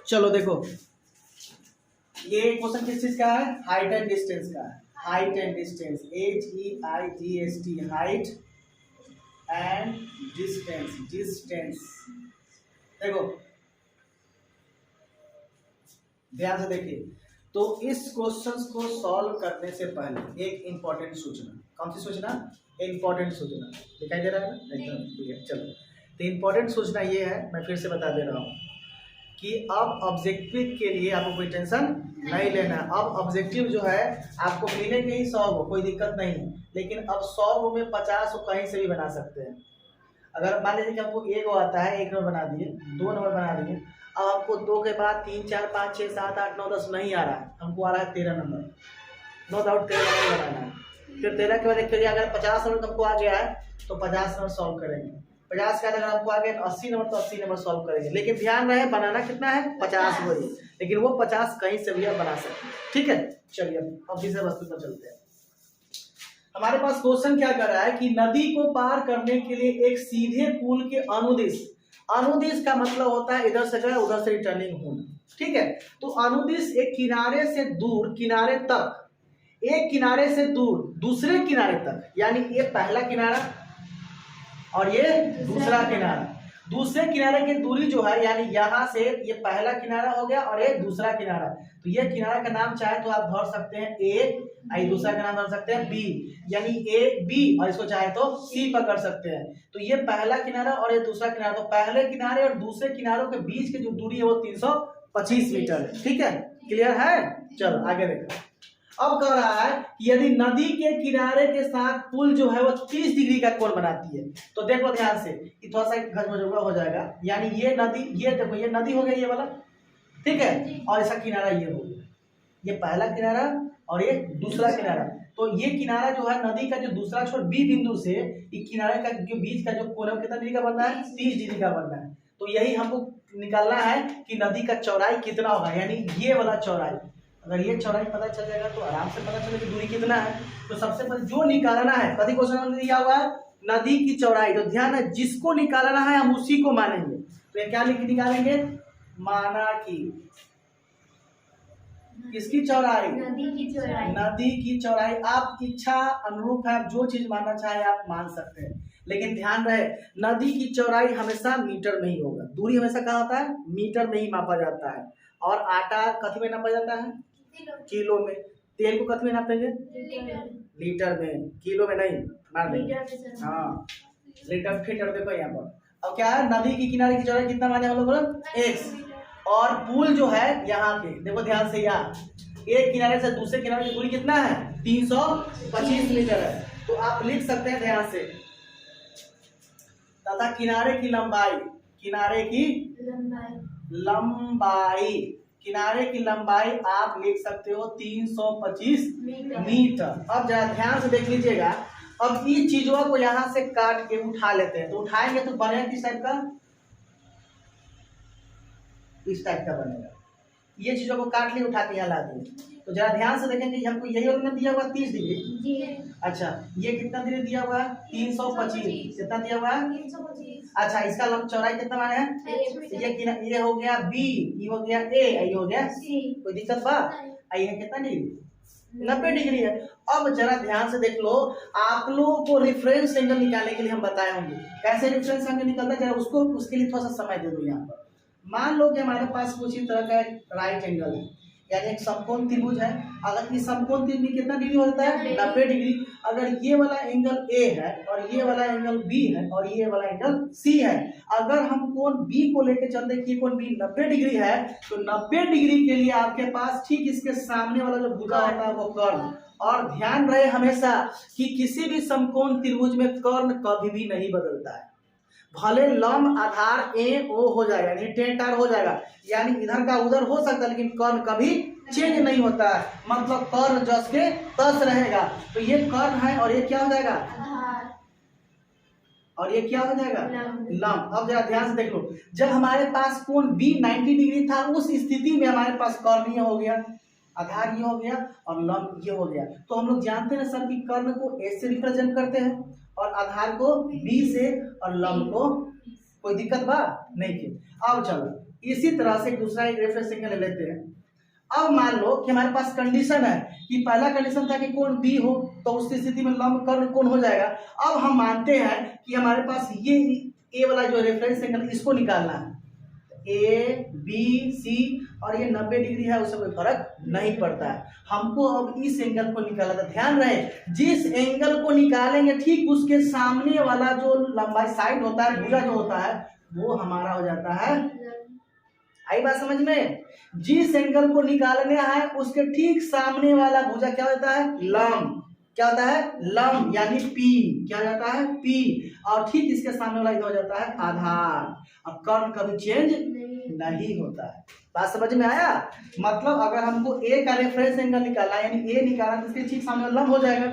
चलो देखो, ये क्वेश्चन किस चीज का है? हाइट एंड डिस्टेंस का है। Height and distance, HEIGST, height and distance. Distance देखो ध्यान से देखिए। तो इस क्वेश्चन को सॉल्व करने से पहले एक इंपॉर्टेंट सूचना। कौन सी सूचना? इंपॉर्टेंट सूचना। दिखाई दे रहा है ना? एकदम क्लियर। चलो, तो इंपॉर्टेंट सूचना ये है, मैं फिर से बता दे रहा हूँ कि अब ऑब्जेक्टिव के लिए आपको कोई टेंशन नहीं लेना। अब ऑब्जेक्टिव जो है आपको मिलेंगे ही 100 को, कोई दिक्कत नहीं है। लेकिन अब 100 में 50 को कहीं से भी बना सकते हैं। अगर मान लीजिए कि हमको 1 आता है, 1 नंबर बना दिए, 2 नंबर बना दिए। अब आपको 2 के बाद 3, 4, 5, 6, 7, 8, 9, 10 नहीं आ रहा है, हमको आ रहा है 13 नंबर। नो डाउट 13 नंबर बनाना है। फिर 13 के बाद देखिए, अगर 50 नंबर हमको आ गया है तो 50 नंबर सॉल्व करेंगे। 50 का अगर आपको आ गया 80 नंबर तो 80 नंबर सॉल्व करेंगे। लेकिन ध्यान रहे बनाना कितना है? 50 वही। लेकिन वो 50 कहीं से भी आप बना सकते हैं। ठीक है, चलिए अब विषय वस्तु पर चलते हैं। हमारे पास क्वेश्चन क्या कर रहा है कि नदी को पार करने के लिए एक सीधे पुल के अनुदिश, अनुदिश का मतलब होता है इधर से गया उधर से रिटर्निंग होना। ठीक है, तो अनुदिश एक किनारे से दूर किनारे तक, एक किनारे से दूर दूसरे किनारे तक, यानी ये पहला किनारा और ये दूसरा किनारा। दूसरे किनारे की दूरी जो है, यानी यहाँ से ये पहला किनारा हो गया और ये दूसरा किनारा। तो ये किनारा का नाम चाहे तो आप धर सकते हैं A, दूसरा का नाम धर सकते हैं B, यानी AB, और इसको चाहे तो C पकड़ सकते हैं। तो ये पहला किनारा और ये दूसरा किनारा। तो पहले किनारे और दूसरे किनारों के बीच की जो दूरी है वो 325 मीटर है। ठीक है, क्लियर है? चलो आगे देखो। अब कह रहा है कि यदि नदी के किनारे के साथ पुल जो है वो 30 डिग्री का कोण बनाती है। तो देखो ध्यान से, ये थोड़ा सा गजबजुगा हो जाएगा। यानी ये नदी, ये देखो ये नदी हो गई ये वाला, ठीक है, और इसका किनारा ये हो गया, ये पहला किनारा और ये दूसरा किनारा। तो ये किनारा जो है नदी का जो दूसरा छोर B बिंदु से ये किनारे का जो बीच का जो कोण है कितना डिग्री का बनना है? 30 डिग्री का बनना है। तो यही हमको निकालना है कि नदी का चौड़ाई कितना होगा, यानी ये वाला चौड़ाई। अगर ये चौड़ाई पता चल जाएगा तो आराम से पता चलेगा कि दूरी कितना है। तो सबसे पहले जो निकालना है, कभी क्वेश्चन में दिया हुआ है नदी की चौड़ाई। तो ध्यान है, जिसको निकालना है हम उसी को मानेंगे। तो ये क्या निकालेंगे? माना कि किसकी चौड़ाई? नदी की चौड़ाई। नदी की चौड़ाई। आप इच्छा अनुरूप है, आप जो चीज मानना चाहे आप मान सकते हैं। लेकिन ध्यान रहे, नदी की चौड़ाई हमेशा मीटर में ही होगा। दूरी हमेशा कहाँ होता है? मीटर में ही मापा जाता है। और आटा कथी में नापा जाता है? किलो में। तेल को कथी में नापेंगे? लीटर में, किलो में नहीं। मार देंगे, हाँ लीटर फीटर। देखो यहाँ पर अब क्या है, नदी की किनारे की चौड़ाई कितना माने हम लोग? x। और पुल जो है यहाँ के, देखो ध्यान से, यहाँ एक किनारे से दूसरे किनारे की दूरी कितना है? 325 मीटर है। तो आप लिख सकते हैं ध्यान से, तथा किनारे की लंबाई, किनारे की लंबाई, किनारे की लंबाई आप लिख सकते हो 325 मीटर। अब जरा ध्यान से देख लीजिएगा। अब इस चीजों को यहाँ से काट के उठा लेते हैं। तो उठाएंगे तो बनेगा किस टाइप का? इस टाइप का बनेगा। ये चीजों को काट लिए, उठा के यहाँ ला दिए। तो जरा ध्यान से देखेंगे, हमको यही वाला दिया हुआ 30 डिग्री। अच्छा, ये कितना डिग्री दिया हुआ है? 325। कितना दिया हुआ है? 325। अच्छा, इसका लंब चौड़ाई कितना माने है? ये हो गया B, ये हो गया A, ये हो गया C। कोई दिक्कत बा? ये कितना डिग्री? 90 डिग्री है। अब जरा ध्यान से देख लो, आप लोगों को रेफरेंस एंगल निकालने के लिए हम बताए होंगे। कैसे रेफरेंस एंगल निकलता है, जरा उसको उसके लिए थोड़ा सा समय दे दो। यहाँ पर मान लो कि हमारे पास कुछ इस तरह का एक राइट एंगल है, यानी एक समकोण त्रिभुज है। अगर इस समकोण त्रिभुज में कितना डिग्री होता है? 90 डिग्री। अगर ये वाला एंगल A है और ये वाला एंगल B है और ये वाला एंगल C है, अगर हम कोण B को लेकर चलते हैं कि कोण B 90 डिग्री है, तो 90 डिग्री के लिए आपके पास ठीक इसके सामने वाला जो भुजा होता है वो कर्ण। और ध्यान रहे हमेशा कि किसी भी समकोण त्रिभुज में कर्ण कभी भी नहीं बदलता है। भले लंब आधार AO हो जाएगा, यानी टेंटार हो जाएगा, यानी इधर का उधर हो सकता है, लेकिन कर्ण कभी चेंज नहीं होता है। मतलब कर्ण जस के तस रहेगा। तो ये कर्ण है और ये क्या हो जाएगा? और ये क्या हो जाएगा? लंब। अब जरा ध्यान से देख लो, जब हमारे पास कोण B 90 डिग्री था, उस स्थिति में हमारे पास कर्ण ये हो गया, आधार ये हो गया और लंब ये हो गया। तो हम लोग जानते हैं सर कि कर्ण को A से रिप्रेजेंट करते हैं और आधार को B से और लंब को। कोई दिक्कत बा नहीं थी। अब चलो इसी तरह से दूसरा एक रेफरेंस एंगल ले लेते हैं। अब मान लो कि हमारे पास कंडीशन है कि पहला कंडीशन था कि कोण बी हो, तो उस स्थिति में लंब कर्ण कोण हो जाएगा। अब हम मानते हैं कि हमारे पास ये ए वाला जो रेफरेंस एंगल इसको निकालना है, ए बी सी, और ये 90 डिग्री है, उससे कोई फर्क नहीं पड़ता है। हमको अब इस एंगल को निकालना था। ध्यान रहे, जिस एंगल को निकालेंगे ठीक उसके सामने वाला जो लंबाई साइड होता है, भुजा जो होता है, वो हमारा हो जाता है। आई बात समझ में? जिस एंगल को निकालना है उसके ठीक सामने वाला भुजा क्या होता है? लंब। क्या होता है? लंब, यानी पी। क्या जाता है? पी। और ठीक इसके सामने वाला हो जाता है आधार। और कर्ण कभी चेंज नहीं होता है। बात समझ में आया? मतलब अगर हमको ए का रेफरेंस एंगल निकालना है, यानी ए निकालना, तो इसके ठीक सामने वाला लंब हो जाएगा,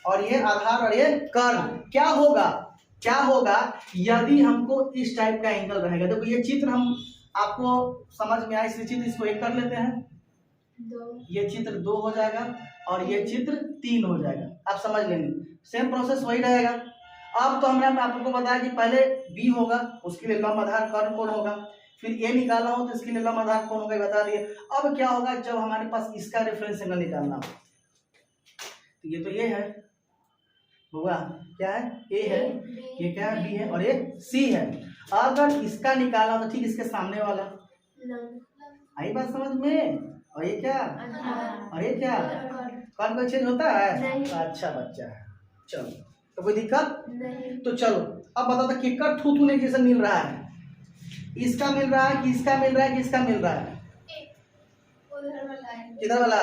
और ये आधार और ये कर्ण। क्या होगा? क्या होगा यदि हमको इस टाइप का एंगल रहेगा? देखो ये चित्र हम आपको समझ में आया, इसलिए चित्र इसको एक कर लेते हैं, ये चित्र 2 हो जाएगा और ये चित्र 3 हो जाएगा। आप समझ लेंगे, सेम प्रोसेस वही रहेगा। अब तो हमने आपको बताया कि पहले बी होगा, उसके लिए लंब आधार कर्ण कोण होगा, फिर ए निकालना हो तो इसके लिए लंब आधार कोण होगा, बता दिए। अब क्या होगा जब हमारे पास इसका रेफरेंस एंगल निकालना हो, तो ये तो ये है होगा, क्या है? ए है, ये क्या है? बी है, और ये सी है। अगर इसका निकालना तो ठीक इसके सामने वाला, आई बात समझ में? और ये क्या? और ये क्या? कौन कोई चेंज होता है? अच्छा बच्चा है, चलो तो कोई दिक्कत नहीं। तो चलो अब बताओ तो किसका थू ने जैसे मिल रहा है? इसका मिल रहा है कि इसका मिल रहा है कि इसका मिल रहा है? किधर वाला?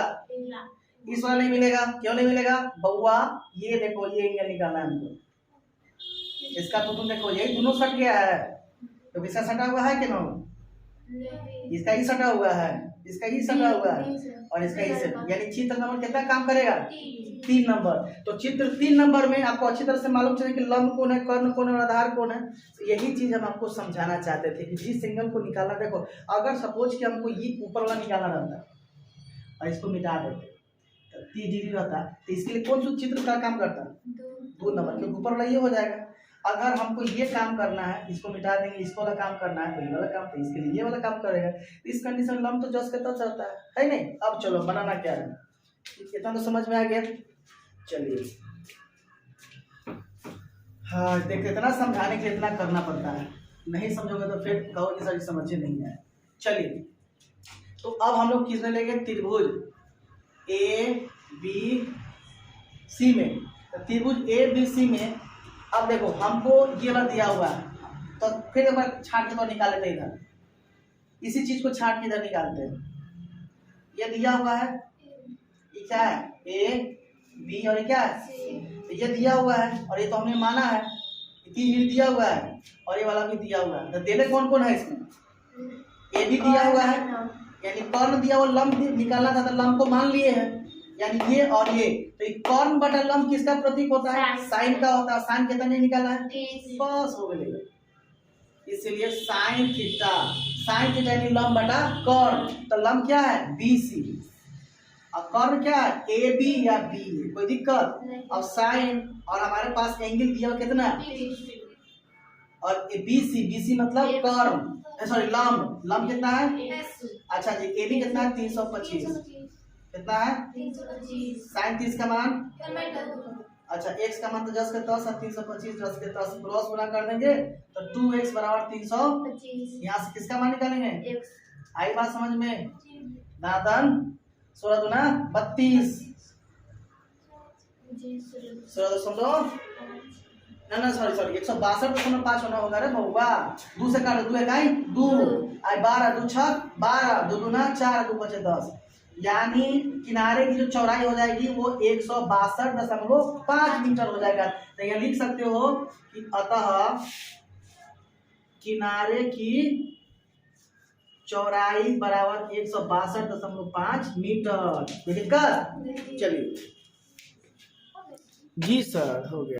इस वाला नहीं मिलेगा। क्यों नहीं मिलेगा बउआ? ये देखो, ये एंगल निकालना है हमको, इसका तो तुम देखो यही दोनों सट गया है, तो इसका सटा हुआ है कि ना? इसका ही सटा हुआ है, इसका ही सटा हुआ है, और इसका ही सटा, यानी चित्र नंबर कितना काम करेगा? 3 नंबर। तो चित्र 3 नंबर में आपको अच्छी तरह से मालूम चले कि लंब कोण है, कर्ण कोण है और आधार कोण है। तो यही चीज हम आपको समझाना चाहते थे कि जिस एंगल को निकालना, देखो अगर सपोज कि हमको ये ऊपर वाला निकालना रहता और इसको मिटा देते 30 डिग्री रहता, तो इसके लिए कौन सा चित्र का काम करता? 2 नंबर, क्योंकि ऊपर वाला ये हो जाएगा। अगर हमको ये काम करना है, इसको मिटा देंगे, इसको वाला काम करना है, तो ये वाला काम, तो इसके लिए ये वाला काम करेगा। इस कंडीशन लंब तो जस के तस रहता है नहीं? अब चलो बनाना क्या है, इतना तो समझ में आ गया। चलिए, हाँ देखते, इतना समझाने के लिए इतना करना पड़ता है, नहीं समझोगे तो फिर कहोगे सर समझे नहीं है। चलिए, तो अब हम लोग किसने लेंगे? त्रिभुज ए बी सी में। तो त्रिभुज ए बी सी में अब देखो हमको ये वाला दिया हुआ है, तो फिर एक बार छाट के तो निकाल लेते हैं इधर, इसी चीज को छाट के इधर निकालते हैं। ये दिया हुआ है, ये क्या है? ए बी, और ये क्या है? तो ये दिया हुआ है, और ये तो हमने माना है, 3 दिया हुआ है, और ये वाला भी दिया हुआ है। तो देने कौन कौन है इसमें? ए बी दिया हुआ है, यानी कर्ण दिया हुआ, लंब निकालना था तो लंब को मान लिए हैं, यानी ये और ये। तो कर्ण बटा लंब किसका प्रतीक होता है? साइन का होता है। साइन कितना नहीं निकाला है? बस हो गया, इसलिए साइन थीटा। साइन थीटा यानी लंब बटा कर्ण, तो लंब क्या है? BC, और कर्ण क्या है? AB या B। कोई दिक्कत? और साइन, और हमारे पास एंगल दिया कितना? और BC, BC मतलब कर्ण, सॉरी लंब। लंब कितना है? अच्छा जी, AB कितना है? 325। कितना है? 325। साइन 30 का मान? अच्छा, x का मान तो 10 के 10 और 325 10 के 10 क्रॉस गुना कर देंगे तो 2x बराबर 325। यहाँ से किसका मान निकालेंगे? आई बात समझ में? दादन 16 दूना 32, 16 ना सॉरी 162.5 होना होगा रे बउआ। 2 से काटो, 2 इकाई 2, आई 12 2 6 12, 2 दूना 4, 2 5 10, यानी किनारे की जो चौड़ाई हो जाएगी वो 162.5 मीटर हो जाएगा। तो ये लिख सकते हो कि अतः किनारे की चौड़ाई बराबर 162.5 मीटर। कोई दिक्कत? चलिए जी सर, हो गया।